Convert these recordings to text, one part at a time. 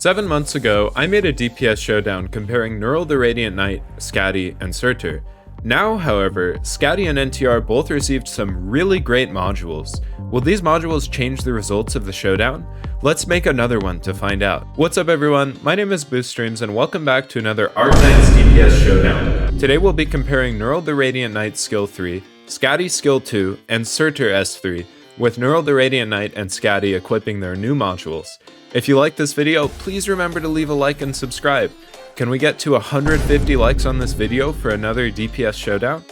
7 months ago, I made a DPS showdown comparing Nearl the Radiant Knight, Skadi, and Surtr. Now, however, Skadi and NTR both received some really great modules. Will these modules change the results of the showdown? Let's make another one to find out. What's up everyone, my name is BoostStreams and welcome back to another Arknights DPS Showdown. Today we'll be comparing Nearl the Radiant Knight skill 3, Skadi skill 2, and Surtr S3, with Nearl the Radiant Knight and Skadi equipping their new modules. If you like this video, please remember to leave a like and subscribe. Can we get to 150 likes on this video for another DPS showdown?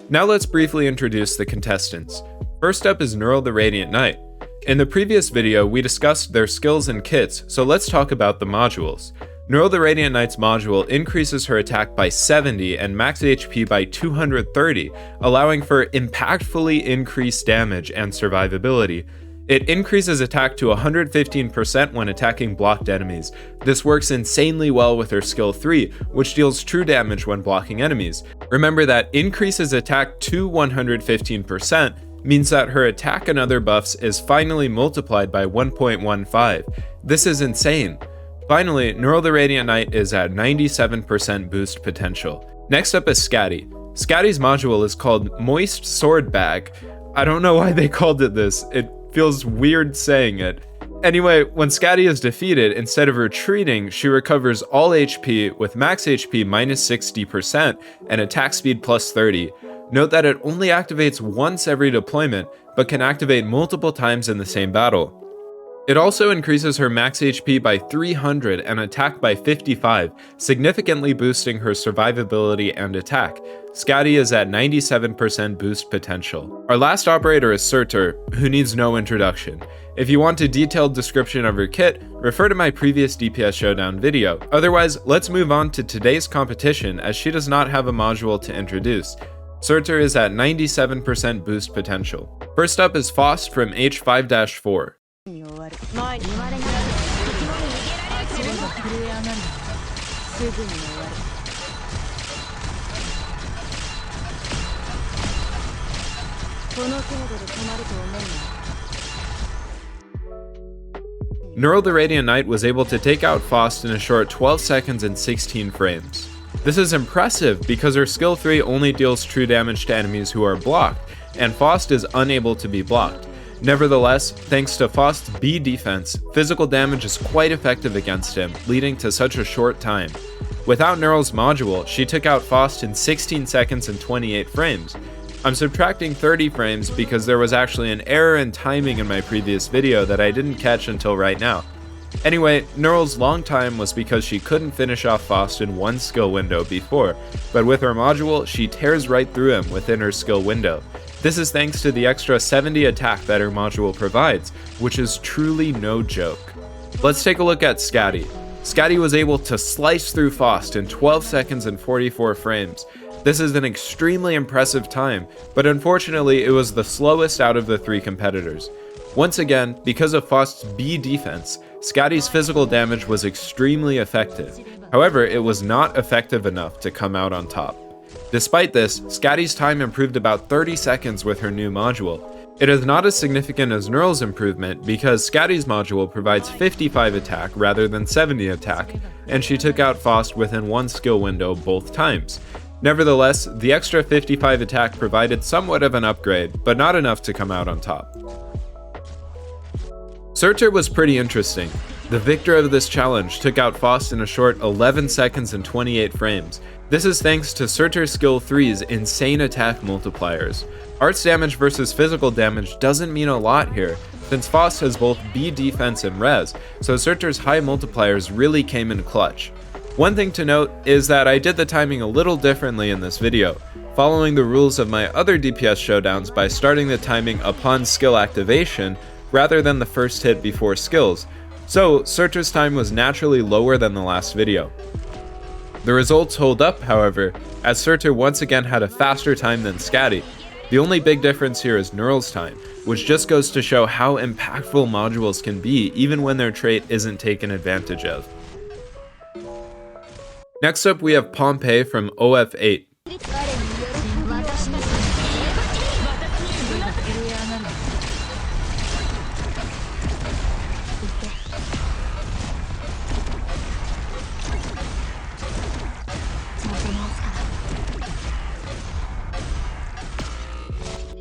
Now let's briefly introduce the contestants. First up is Nearl the Radiant Knight. In the previous video, we discussed their skills and kits, so let's talk about the modules. Nearl the Radiant Knight's module increases her attack by 70 and max HP by 230, allowing for impactfully increased damage and survivability. It increases attack to 115% when attacking blocked enemies. This works insanely well with her skill 3, which deals true damage when blocking enemies. Remember that increases attack to 115% means that her attack and other buffs is finally multiplied by 1.15. This is insane. Finally, Nearl the Radiant Knight is at 97% boost potential. Next up is Skadi. Skadi's module is called Moist Sword Bag. I don't know why they called it this. It feels weird saying it. Anyway, when Skadi is defeated, instead of retreating, she recovers all HP with max HP minus 60% and attack speed plus 30. Note that it only activates once every deployment, but can activate multiple times in the same battle. It also increases her max HP by 300 and attack by 55, significantly boosting her survivability and attack. Skadi is at 97% boost potential. Our last operator is Surtr, who needs no introduction. If you want a detailed description of her kit, refer to my previous DPS Showdown video. Otherwise, let's move on to today's competition as she does not have a module to introduce. Surtr is at 97% boost potential. First up is Faust from H5-4. Nearl the Radiant Knight was able to take out Faust in a short 12 seconds and 16 frames. This is impressive because her skill 3 only deals true damage to enemies who are blocked, and Faust is unable to be blocked. Nevertheless, thanks to Faust's B defense, physical damage is quite effective against him, leading to such a short time. Without Nearl's module, she took out Faust in 16 seconds and 28 frames. I'm subtracting 30 frames because there was actually an error in timing in my previous video that I didn't catch until right now. Anyway, Nearl's long time was because she couldn't finish off Faust in one skill window before, but with her module, she tears right through him within her skill window. This is thanks to the extra 70 attack that her module provides, which is truly no joke. Let's take a look at Skadi. Skadi was able to slice through Faust in 12 seconds and 44 frames. This is an extremely impressive time, but unfortunately it was the slowest out of the 3 competitors. Once again, because of Faust's B defense, Skadi's physical damage was extremely effective. However, it was not effective enough to come out on top. Despite this, Skadi's time improved about 30 seconds with her new module. It is not as significant as Nearl's improvement because Skadi's module provides 55 attack rather than 70 attack, and she took out Faust within one skill window both times. Nevertheless, the extra 55 attack provided somewhat of an upgrade, but not enough to come out on top. Surtr was pretty interesting. The victor of this challenge took out Faust in a short 11 seconds and 28 frames. This is thanks to Surtr's skill 3's insane attack multipliers. Arts damage versus physical damage doesn't mean a lot here, since Faust has both B defense and res, so Surtr's high multipliers really came in clutch. One thing to note is that I did the timing a little differently in this video, following the rules of my other DPS showdowns by starting the timing upon skill activation rather than the first hit before skills, so Surtr's time was naturally lower than the last video. The results hold up, however, as Surtr once again had a faster time than Skadi. The only big difference here is Nearl's time, which just goes to show how impactful modules can be even when their trait isn't taken advantage of. Next up we have Pompeii from OF8.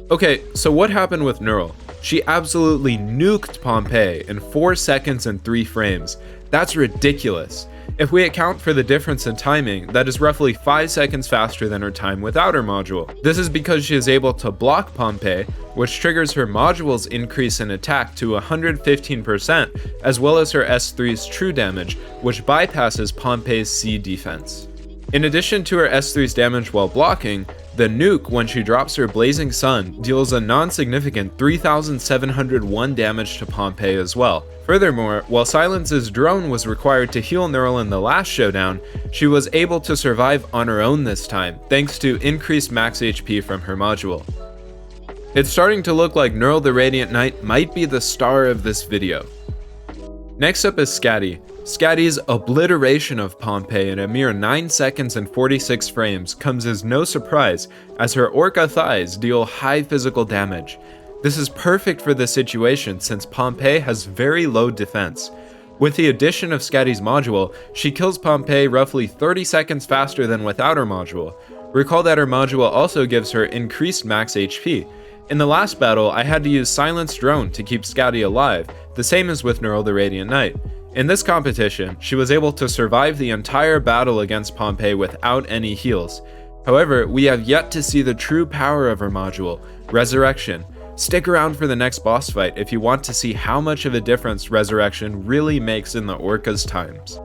Okay, so what happened with Nearl? She absolutely nuked Pompeii in 4 seconds and 3 frames. That's ridiculous. If we account for the difference in timing, that is roughly 5 seconds faster than her time without her module. This is because she is able to block Pompeii, which triggers her module's increase in attack to 115%, as well as her S3's true damage, which bypasses Pompeii's C defense. In addition to her S3's damage while blocking, the nuke, when she drops her Blazing Sun, deals a non-significant 3,701 damage to Pompeii as well. Furthermore, while Silence's drone was required to heal Nearl in the last showdown, she was able to survive on her own this time, thanks to increased max HP from her module. It's starting to look like Nearl the Radiant Knight might be the star of this video. Next up is Skadi. Skadi's obliteration of Pompeii in a mere 9 seconds and 46 frames comes as no surprise, as her Orca thighs deal high physical damage. This is perfect for this situation since Pompeii has very low defense. With the addition of Skadi's module, she kills Pompeii roughly 30 seconds faster than without her module. Recall that her module also gives her increased max HP. In the last battle, I had to use Silence Drone to keep Skadi alive, the same as with Nearl the Radiant Knight. In this competition, she was able to survive the entire battle against Pompeii without any heals. However, we have yet to see the true power of her module, Resurrection. Stick around for the next boss fight if you want to see how much of a difference Resurrection really makes in the Orca's times.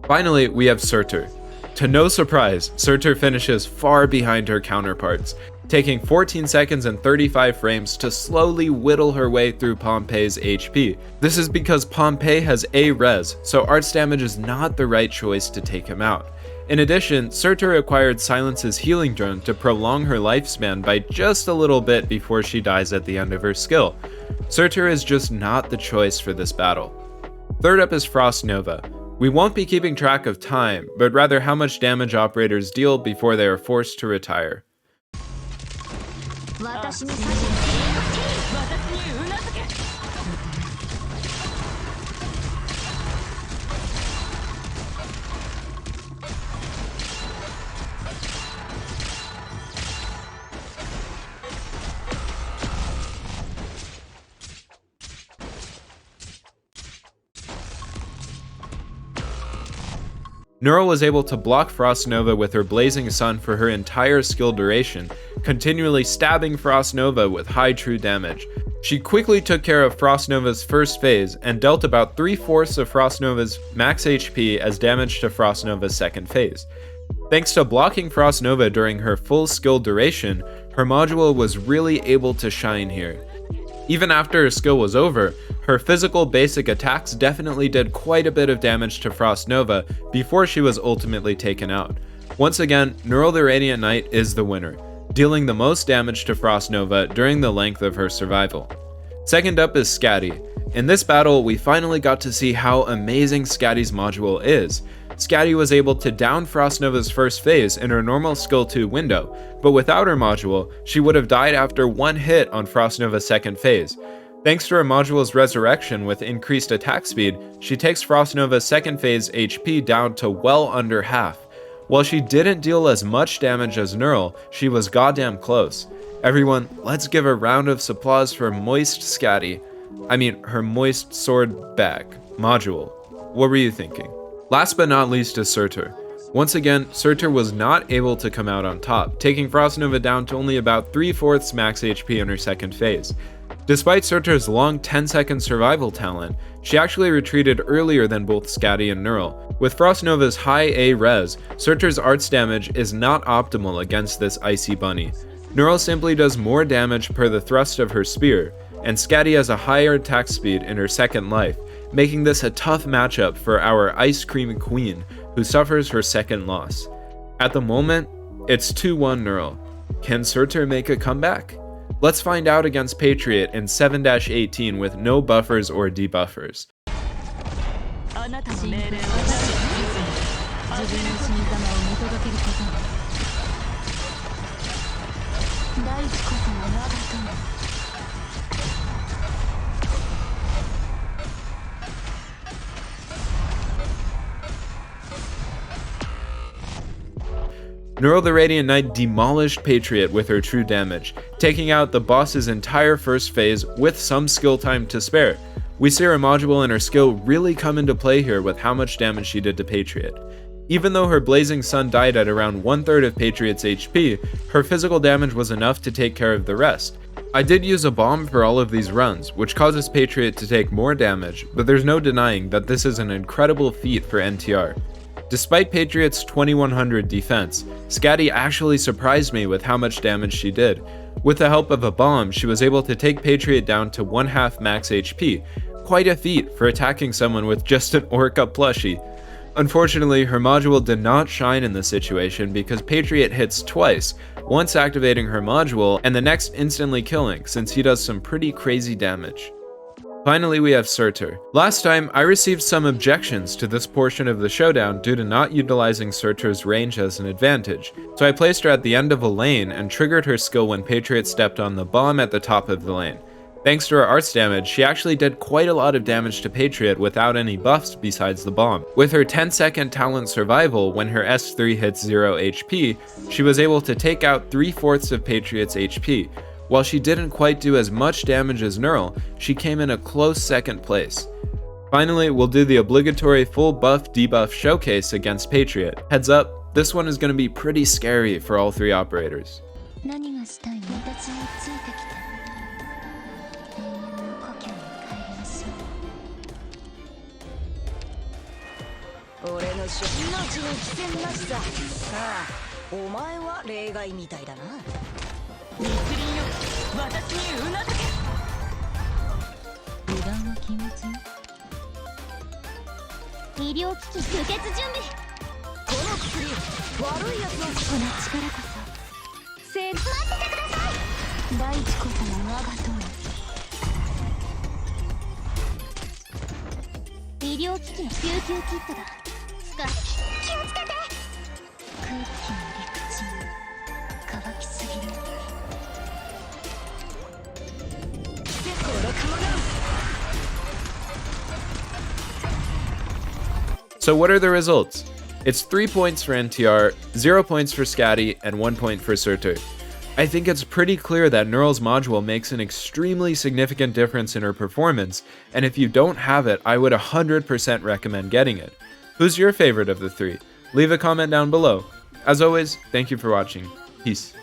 Finally, we have Surtr. To no surprise, Surtr finishes far behind her counterparts, taking 14 seconds and 35 frames to slowly whittle her way through Pompeii's HP. This is because Pompeii has A res, so arts damage is not the right choice to take him out. In addition, Surtr acquired Silence's healing drone to prolong her lifespan by just a little bit before she dies at the end of her skill. Surtr is just not the choice for this battle. Third up is Frostnova. We won't be keeping track of time, but rather how much damage operators deal before they are forced to retire. Nearl was able to block Frostnova with her Blazing Sun for her entire skill duration, continually stabbing Frostnova with high true damage. She quickly took care of Frostnova's first phase and dealt about 3/4 of Frostnova's max HP as damage to Frostnova's second phase. Thanks to blocking Frostnova during her full skill duration, her module was really able to shine here. Even after her skill was over, her physical basic attacks definitely did quite a bit of damage to Frostnova before she was ultimately taken out. Once again, Nearl the Radiant Knight is the winner, dealing the most damage to Frostnova during the length of her survival. Second up is Skadi. In this battle, we finally got to see how amazing Skadi's module is. Skadi was able to down Frostnova's first phase in her normal skill 2 window, but without her module, she would have died after one hit on Frostnova's second phase. Thanks to her module's Resurrection with increased attack speed, she takes Frostnova's second phase HP down to well under half. While she didn't deal as much damage as Nearl, she was goddamn close. Everyone, let's give a round of applause for Moist Skadi. I mean, her Moist Sword Bag module. What were you thinking? Last but not least is Surtr. Once again, Surtr was not able to come out on top, taking Frostnova down to only about 3/4 max HP in her second phase. Despite Surtr's long 10-second survival talent, she actually retreated earlier than both Skadi and Nearl. With Frostnova's high A res, Surtr's arts damage is not optimal against this icy bunny. Nearl simply does more damage per the thrust of her spear, and Skadi has a higher attack speed in her second life, making this a tough matchup for our Ice Cream Queen, who suffers her second loss. At the moment, it's 2-1 Nearl. Can Surtr make a comeback? Let's find out against Patriot in 7-18 with no buffers or debuffers. Nearl the Radiant Knight demolished Patriot with her true damage, taking out the boss's entire first phase with some skill time to spare. We see her module and her skill really come into play here with how much damage she did to Patriot. Even though her Blazing Sun died at around 1/3 of Patriot's HP, her physical damage was enough to take care of the rest. I did use a bomb for all of these runs, which causes Patriot to take more damage, but there's no denying that this is an incredible feat for NTR. Despite Patriot's 2100 defense, Skadi actually surprised me with how much damage she did. With the help of a bomb, she was able to take Patriot down to 1/2 max HP, quite a feat for attacking someone with just an Orca plushie. Unfortunately, her module did not shine in this situation because Patriot hits twice, once activating her module and the next instantly killing since he does some pretty crazy damage. Finally, we have Surtr. Last time, I received some objections to this portion of the showdown due to not utilizing Surtr's range as an advantage, so I placed her at the end of a lane and triggered her skill when Patriot stepped on the bomb at the top of the lane. Thanks to her arts damage, she actually did quite a lot of damage to Patriot without any buffs besides the bomb. With her 10-second talent survival, when her S3 hits 0 HP, she was able to take out 3/4 of Patriot's HP. While she didn't quite do as much damage as Nearl, she came in a close second place. Finally, we'll do the obligatory full buff debuff showcase against Patriot. Heads up, this one is going to be pretty scary for all three operators. So what are the results? It's 3 points for NTR, 0 points for Skadi, and 1 point for Surtr. I think it's pretty clear that Nearl's module makes an extremely significant difference in her performance, and if you don't have it, I would 100% recommend getting it. Who's your favorite of the three? Leave a comment down below. As always, thank you for watching. Peace.